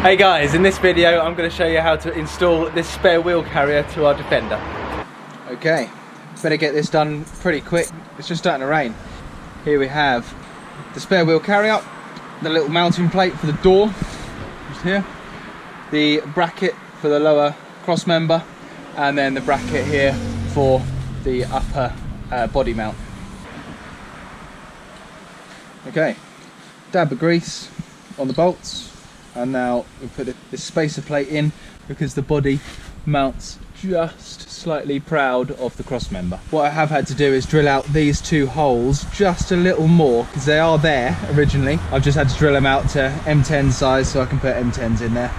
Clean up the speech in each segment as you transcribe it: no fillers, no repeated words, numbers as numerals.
Hey guys, in this video I'm going to show you how to install this spare wheel carrier to our Defender. Okay, better get this done pretty quick, it's just starting to rain. Here we have the spare wheel carrier, the little mounting plate for the door, just here, the bracket for the lower cross member, and then the bracket here for the upper body mount. Okay, dab of grease on the bolts. And now we put this spacer plate in because the body mounts just slightly proud of the cross member. What I have had to do is drill out these two holes just a little more because they are there originally. I've just had to drill them out to M10 size so I can put M10s in there.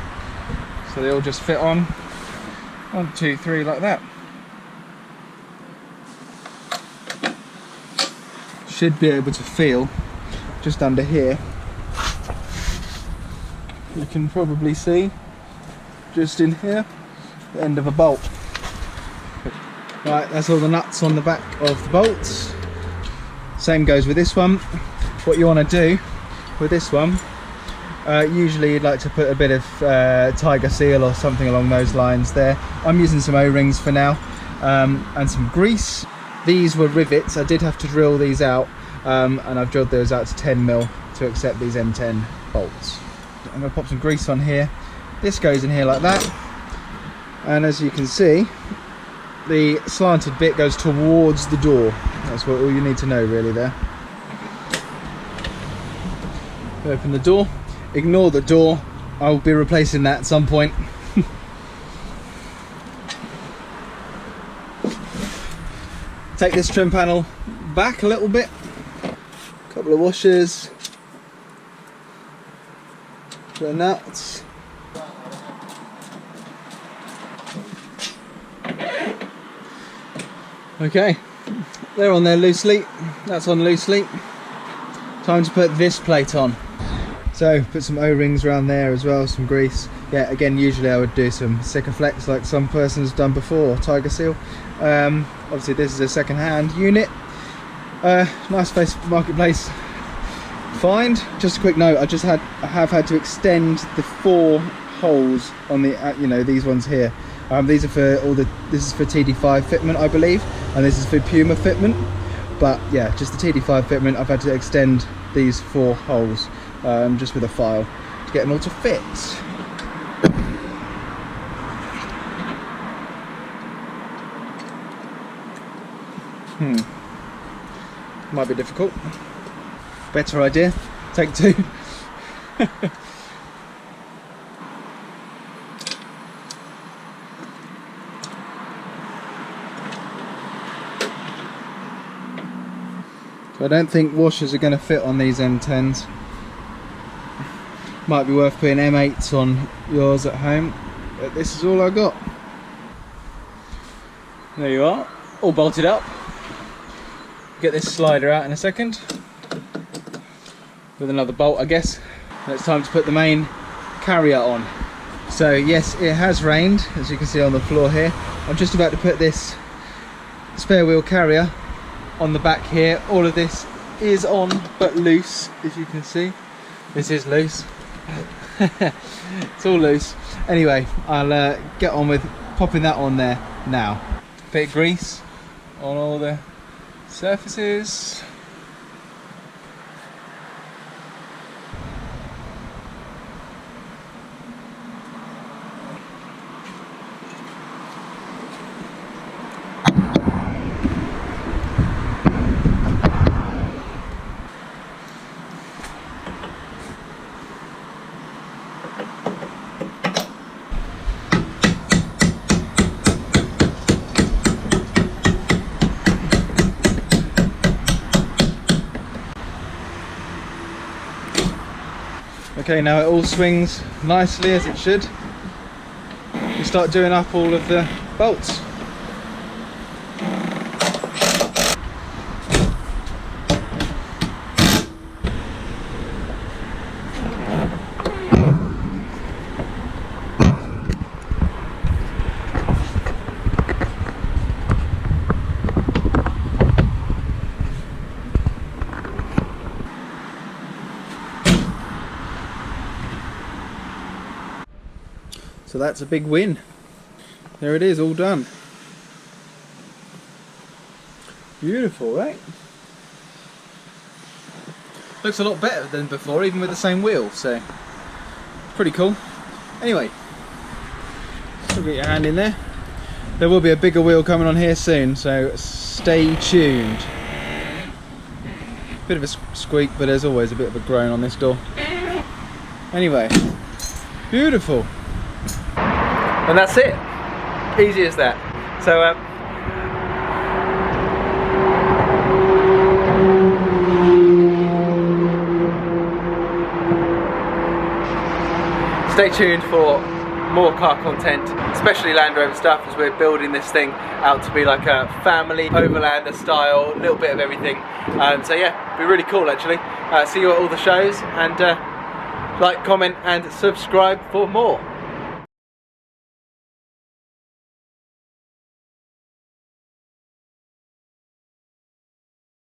So they all just fit on 1, 2, 3 like that. Should be able to feel just under here. You can probably see just in here the end of a bolt. Right, that's all the nuts on the back of the bolts. Same goes with this one. What you want to do with this one, usually you'd like to put a bit of Tiger Seal or something along those lines there. I'm using some O-rings for now and some grease. These were rivets. I did have to drill these out and I've drilled those out to 10mm to accept these M10 bolts. I'm going to pop some grease on here. This goes in here like that, and as you can see the slanted bit goes towards the door. That's what all you need to know really there. Open the door, ignore the door, I'll be replacing that at some point. Take this trim panel back a little bit, a couple of washers, the nuts. Okay, they're on there loosely, that's on loosely. Time to put this plate on. So put some O-rings around there as well, some grease. Yeah, again, usually I would do some Sikaflex like some person's done before, or Tiger Seal. Obviously this is a second-hand unit. Nice face marketplace find. Just a quick note, I have had to extend the 4 holes on the you know, these ones here. These are for this is for TD5 fitment I believe, and this is for Puma fitment, but yeah, just the TD5 fitment I've had to extend these 4 holes just with a file to get them all to fit. Might be difficult. Better idea, take 2. So I don't think washers are going to fit on these M10s. Might be worth putting M8s on yours at home, but this is all I got. There you are, all bolted up. Get this slider out in a second with another bolt, I guess. And it's time to put the main carrier on. So yes, it has rained, as you can see on the floor here. I'm just about to put this spare wheel carrier on the back here. All of this is on but loose, as you can see. This is loose. It's all loose. Anyway, I'll get on with popping that on there now. Bit of grease on all the surfaces. Okay, now it all swings nicely as it should. We start doing up all of the bolts. So that's a big win. There it is, all done. Beautiful, right? Looks a lot better than before, even with the same wheel, so pretty cool. Anyway, so get your hand in there. There will be a bigger wheel coming on here soon, so stay tuned. Bit of a squeak, but there's always a bit of a groan on this door. Anyway, beautiful. And that's it. Easy as that. So stay tuned for more car content, especially Land Rover stuff, as we're building this thing out to be like a family overlander style, a little bit of everything. So yeah, be really cool actually. See you at all the shows, and like, comment and subscribe for more.